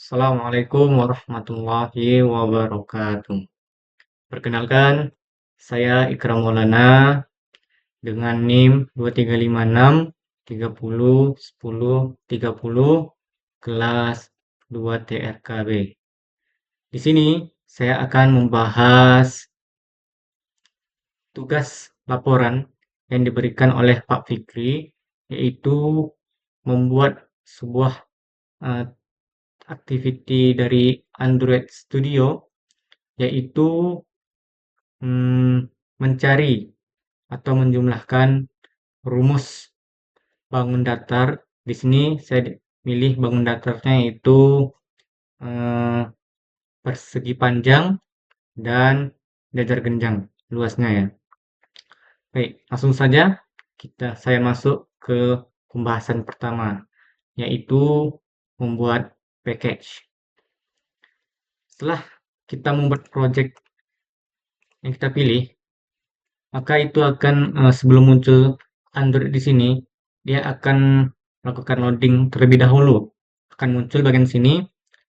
Assalamualaikum warahmatullahi wabarakatuh. Perkenalkan, saya Ikram Maulana dengan NIM 2356 30 10 30 kelas 2 TRKB. Di sini saya akan membahas tugas laporan yang diberikan oleh Pak Fikri, yaitu membuat sebuah eh, activity dari Android Studio, yaitu mencari atau menjumlahkan rumus bangun datar. Di sini saya milih bangun datarnya itu eh, persegi panjang dan jajar genjang luasnya ya. Baik, langsung saja saya masuk ke pembahasan pertama, yaitu membuat package. Setelah kita membuat project yang kita pilih, maka itu akan sebelum muncul Android di sini, dia akan melakukan loading terlebih dahulu. Akan muncul bagian sini,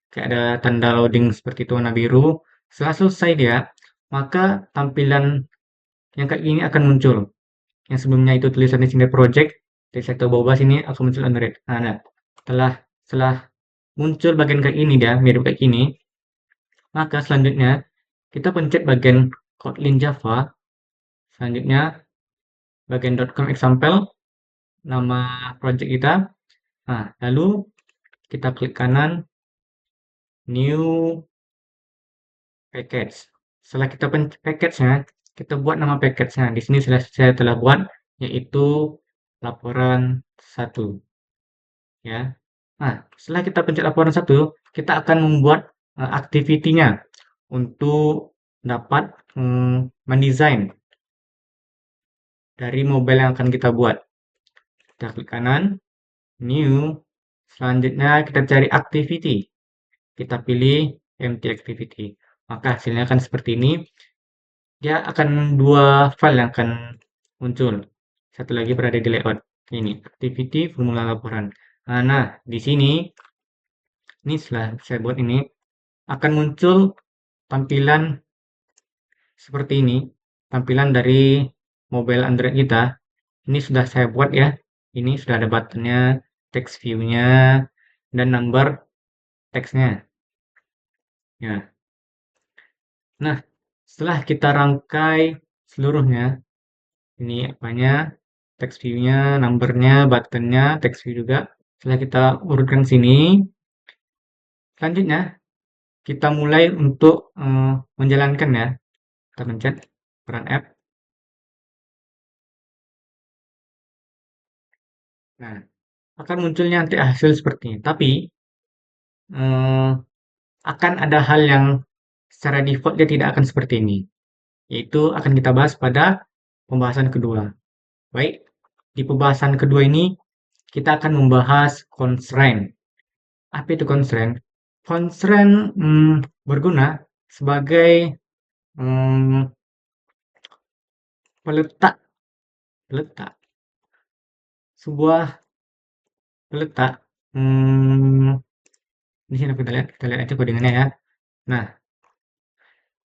kayak ada tanda loading seperti itu warna biru. Setelah selesai dia, maka tampilan yang kayak gini akan muncul. Yang sebelumnya itu tulisan di sini project, di sektor bawah sini akan muncul Android. Nah, setelah muncul bagian kayak ini dia, mirip kayak gini, maka selanjutnya kita pencet bagian Kotlin Java. Selanjutnya bagian .com example, nama project kita. Nah, lalu kita klik kanan, new package. Setelah kita pencet package-nya, kita buat nama package-nya. Di sini saya telah buat, yaitu laporan 1. Ya. Nah, setelah kita pencet laporan 1, kita akan membuat activity-nya untuk dapat mendesain dari mobile yang akan kita buat. Kita klik kanan, new, selanjutnya kita cari activity. Kita pilih empty activity. Maka hasilnya akan seperti ini. Dia akan dua file yang akan muncul. Satu lagi berada di layout. Ini activity formula laporan. Nah, di sini setelah saya buat ini akan muncul tampilan seperti ini. Tampilan dari mobile Android kita. Ini sudah saya buat ya. Ini sudah ada buttonnya, text view-nya, dan number teksnya. Ya. Nah, setelah kita rangkai seluruhnya, ini apanya, text view-nya, numbernya, buttonnya, text view juga. Setelah kita urutkan sini, selanjutnya kita mulai untuk menjalankan ya. Kita pencet run app. Nah, akan munculnya nanti hasil seperti ini. Tapi eh, akan ada hal yang secara default dia tidak akan seperti ini. Yaitu akan kita bahas pada pembahasan kedua. Baik, di pembahasan kedua ini kita akan membahas constraint. Apa itu constraint? Constraint berguna sebagai peletak peletak sebuah peletak. Di sini kita lihat aja codingannya ya. Nah,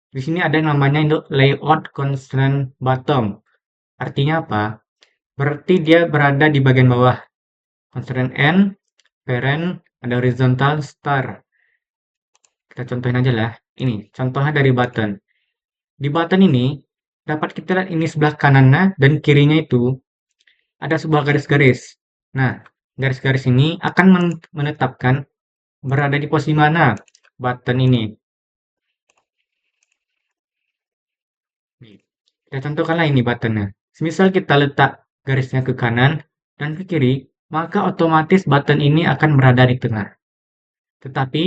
di sini ada namanya untuk layout constraint bottom. Artinya apa? Berarti dia berada di bagian bawah. Constraint n, parent, ada horizontal star. Kita contohin aja lah. Ini contohnya dari button. Di button ini dapat kita lihat ini sebelah kanannya dan kirinya itu ada sebuah garis-garis. Nah, garis-garis ini akan menetapkan berada di posisi mana button ini. Kita contohkanlah ini buttonnya. Semisal kita letak garisnya ke kanan dan ke kiri, maka otomatis button ini akan berada di tengah. Tetapi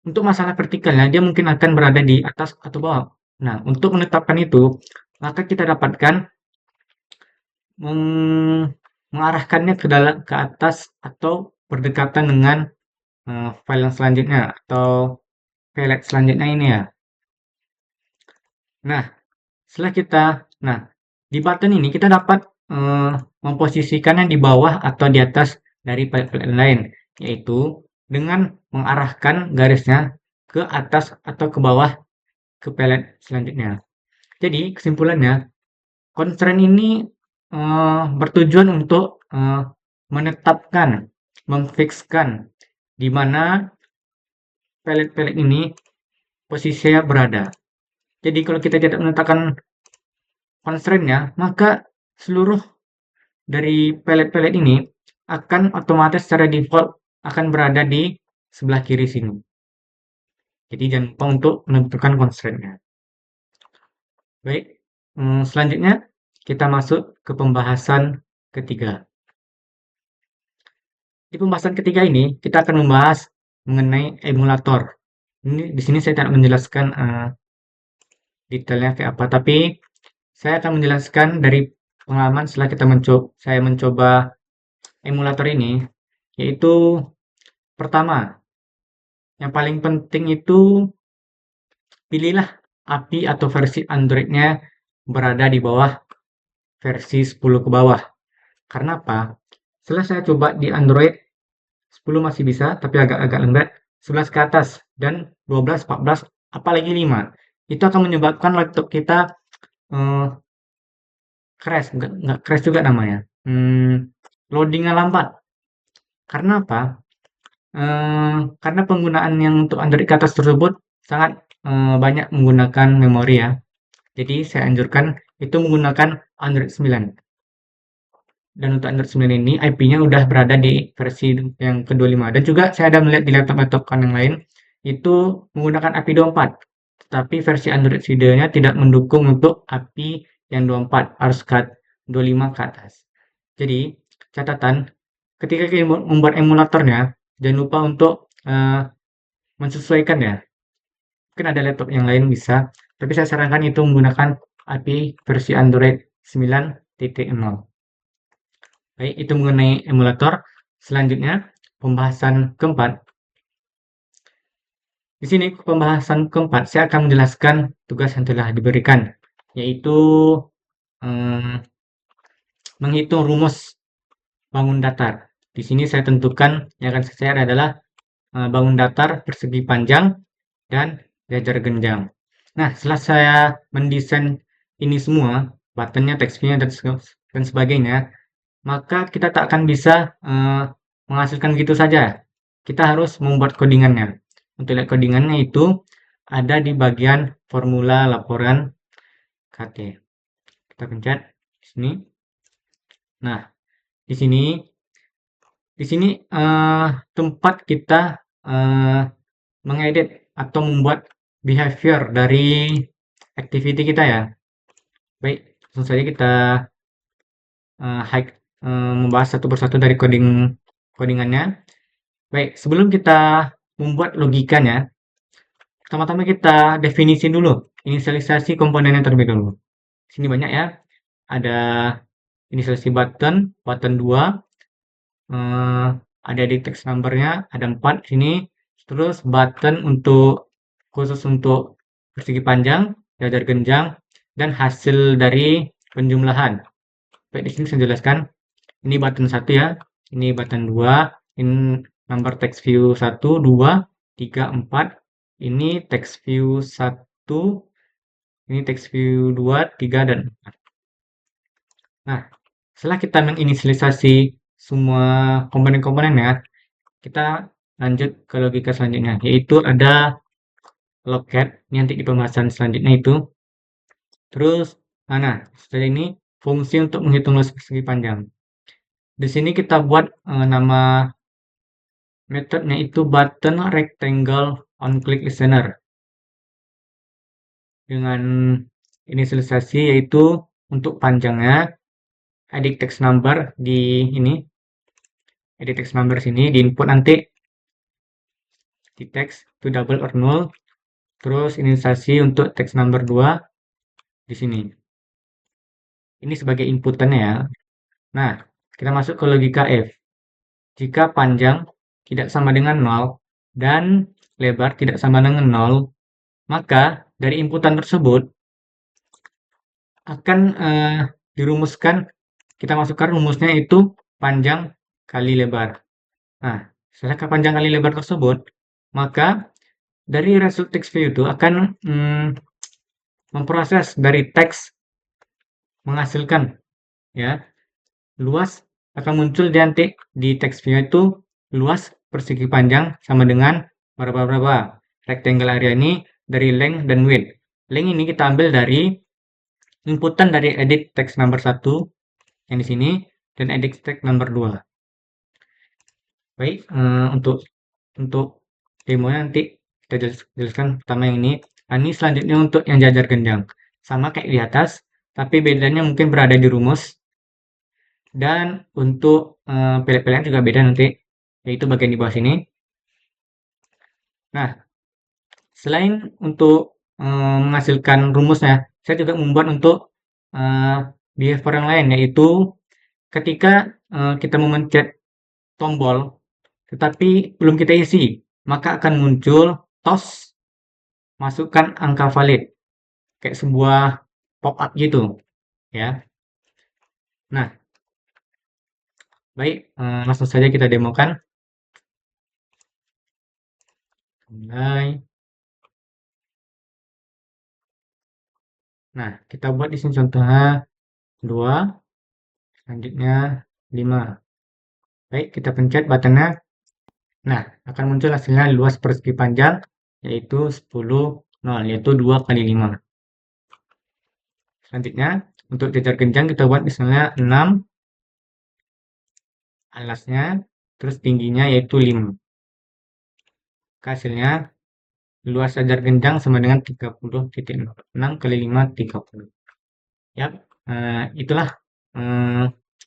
untuk masalah vertikalnya, dia mungkin akan berada di atas atau bawah. Nah, untuk menetapkan itu, maka kita dapatkan mengarahkannya ke atas atau berdekatan dengan file yang selanjutnya atau palette selanjutnya ini ya. Nah, di button ini kita dapat memposisikannya di bawah atau di atas dari palette lain, yaitu dengan mengarahkan garisnya ke atas atau ke bawah ke pelet selanjutnya. Jadi kesimpulannya, constraint ini bertujuan untuk menetapkan, memfikskan di mana pelet-pelet ini posisinya berada. Jadi kalau kita tidak menetapkan constraint-nya, maka seluruh dari pelet-pelet ini akan otomatis secara default akan berada di sebelah kiri sini. Jadi jangan lupa untuk menentukan constraint-nya. Baik, selanjutnya kita masuk ke pembahasan ketiga. Di pembahasan ketiga ini kita akan membahas mengenai emulator. Ini di sini saya tidak menjelaskan detailnya kayak apa, tapi saya akan menjelaskan dari pengalaman setelah saya mencoba emulator ini, yaitu pertama, yang paling penting itu pilihlah API atau versi Android-nya berada di bawah versi 10 ke bawah. Karena apa? Setelah saya coba di Android, 10 masih bisa, tapi agak-agak lambat. 11 ke atas, dan 12, 14, apalagi 5. Itu akan menyebabkan laptop kita eh, crash, nggak crash juga namanya. Loadingnya lambat. Karena apa? Karena penggunaan yang untuk Android ke atas tersebut sangat banyak menggunakan memori ya. Jadi saya anjurkan itu menggunakan Android 9. Dan untuk Android 9 ini IP-nya udah berada di versi yang ke-25. Dan juga saya ada melihat di laptop-laptop yang lain itu menggunakan API 24. Tetapi versi Android 9-nya tidak mendukung untuk API yang 24, harus 25 ke atas. Jadi, catatan, ketika kita membuat emulatornya, jangan lupa untuk menyesuaikan ya. Mungkin ada laptop yang lain bisa, tapi saya sarankan itu menggunakan API versi Android 9.0. Baik, itu mengenai emulator. Selanjutnya, pembahasan keempat. Di sini pembahasan keempat, saya akan menjelaskan tugas yang telah diberikan, yaitu menghitung rumus bangun datar. Di sini saya tentukan yang akan saya share adalah bangun datar persegi panjang dan jajar genjang. Nah, setelah saya mendesain ini semua, buttonnya, teksturnya, dan sebagainya, maka kita tak akan bisa menghasilkan gitu saja. Kita harus membuat codingannya. Untuk lihat codingannya itu ada di bagian formula laporan KT. Kita pencet di sini. Nah, di sini tempat kita mengedit atau membuat behavior dari activity kita ya. Baik, langsung saja kita membahas satu persatu dari codingannya. Baik, sebelum kita membuat logikanya, pertama-tama kita definisi dulu inisialisasi komponennya terlebih dulu. Sini banyak ya, ada inisialisasi button 2, ada di text numbernya, ada 4 sini, terus button khusus untuk persegi panjang, jajar genjang, dan hasil dari penjumlahan. Baik, di sini saya jelaskan, ini button 1 ya, ini button 2, ini number text view 1, 2, 3, 4, ini text view 1, ini text view 2, 3, dan 4. Nah, setelah kita menginisialisasi semua komponen-komponennya, kita lanjut ke logika selanjutnya, yaitu ada locat, ini nanti di pembahasan selanjutnya itu. Terus, nah, setelah ini fungsi untuk menghitung luas persegi panjang. Di sini kita buat nama metodenya itu button rectangle on click listener. Dengan inisialisasi yaitu untuk panjangnya edit text number di ini. Edit text number sini di input nanti di text to double or null. Terus inisialisasi untuk text number 2 di sini. Ini sebagai inputannya ya. Nah, kita masuk ke logika if. Jika panjang tidak sama dengan 0 dan lebar tidak sama dengan 0, maka dari inputan tersebut akan dirumuskan, kita masukkan rumusnya itu panjang kali lebar. Nah, Setelah kepanjangan kali lebar tersebut, maka dari result text view itu akan memproses dari teks menghasilkan ya luas akan muncul di nanti di text view itu luas persegi panjang sama dengan berapa rectangle area ini dari length dan width. Length ini kita ambil dari inputan dari edit text number 1 yang di sini dan edit text number 2. Baik, untuk demonya nanti kita jelaskan pertama yang ini. Ini selanjutnya untuk yang jajar genjang. Sama kayak di atas, tapi bedanya mungkin berada di rumus. Dan untuk pelet-pelet juga beda nanti, yaitu bagian di bawah sini. Nah, selain untuk menghasilkan rumusnya, saya juga membuat untuk behavior yang lain, yaitu ketika kita memencet tombol, tetapi belum kita isi, maka akan muncul tos masukkan angka valid, kayak sebuah pop-up gitu, ya. Nah, baik, langsung saja kita demokan. Mulai. Nah, kita buat di sini contohnya 2, selanjutnya 5. Baik, kita pencet buttonnya. Nah, akan muncul hasilnya luas persegi panjang, yaitu 10, 0, yaitu 2 kali 5. Selanjutnya, untuk jajar genjang kita buat misalnya 6, alasnya, terus tingginya yaitu 5. Hasilnya, luas jajar genjang sama dengan 30.0. 6 kali 5, 30. Ya, itulah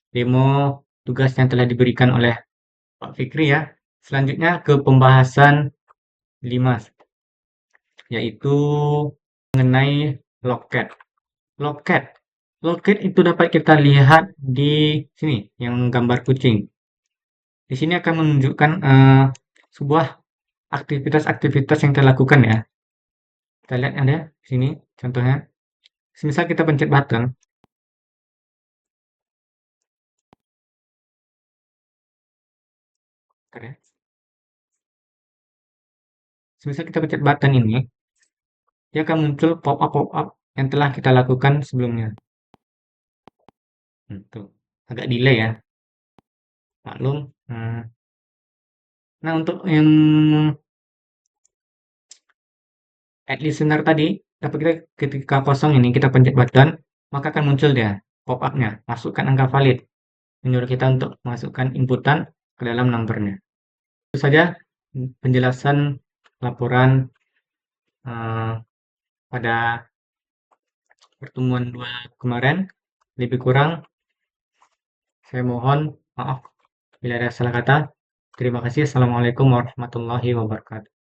demo tugas yang telah diberikan oleh Pak Fikri ya. Selanjutnya ke pembahasan 5, yaitu mengenai loket. Loket. Loket itu dapat kita lihat di sini, yang gambar kucing. Di sini akan menunjukkan sebuah aktivitas-aktivitas yang kita lakukan ya. Kita lihat ada di sini contohnya. Misal kita pencet button, ya. Misal kita pencet button ini, dia akan muncul pop-up yang telah kita lakukan sebelumnya. Tuh, agak delay ya, maklum. Nah, untuk yang add listener tadi, dapat kita ketika kosong ini kita pencet button, maka akan muncul dia pop-up-nya, masukkan angka valid, menyuruh kita untuk masukkan inputan ke dalam numbernya. Itu saja penjelasan laporan pada pertemuan 2 kemarin. Lebih kurang saya mohon maaf bila ada salah kata. Terima kasih. Assalamualaikum warahmatullahi wabarakatuh.